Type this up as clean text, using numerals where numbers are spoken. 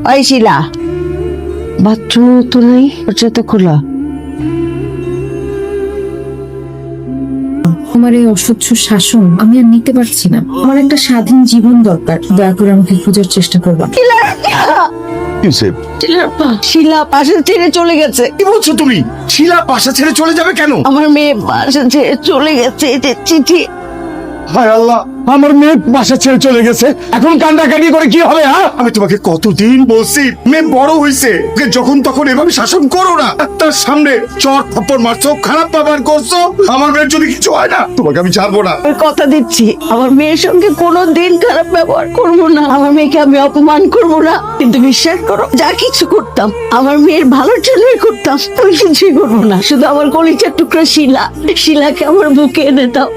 ওই শিলা, বাথরুম তো নাই, দরজা তো খোলা। আমার এই অসহ্য শাসন আমি আর নিতে পারছি না। আমার একটা স্বাধীন জীবন দরকার। দয়া করে আমাকে খোঁজার চেষ্টা করবা। শিলা পাশে ছেড়ে চলে গেছে। কি বলছো তুমি? শিলা বাসা ছেড়ে চলে যাবে কেন? আমার মেয়ে বাসা ছেড়ে চলে গেছে, এই যে চিঠি। হায় আল্লাহ, আমার মেয়ে বাসা ছেড়ে চলে গেছে, এখন কান্নাকাটি করে কি হবে? হ্যাঁ, আমি তোমাকে কতদিন বলছি মেয়ে বড় হয়েছে, ওকে যখন তখন এভাবে শাসন করো না। তার সামনে চট থাপ্পড় মারছো, খারাপ ব্যবহার করছো। আমার মেয়ের যদি কিছু হয় না, তোমাকে আমি ছাড়বো না। আমি কথা দিচ্ছি, আমার মেয়ের সঙ্গে কোনোদিন খারাপ ব্যবহার করবো না, আমার মেয়েকে আমি অপমান করবো না। কিন্তু বিশ্বাস করো, যা কিছু করতাম আমার মেয়ের ভালোর জন্যই করতাম, আমি কিছুই করবো না। শুধু আমার কলিজার টুকরা শিলা, শিলাকে আমার বুকে এনে দাও।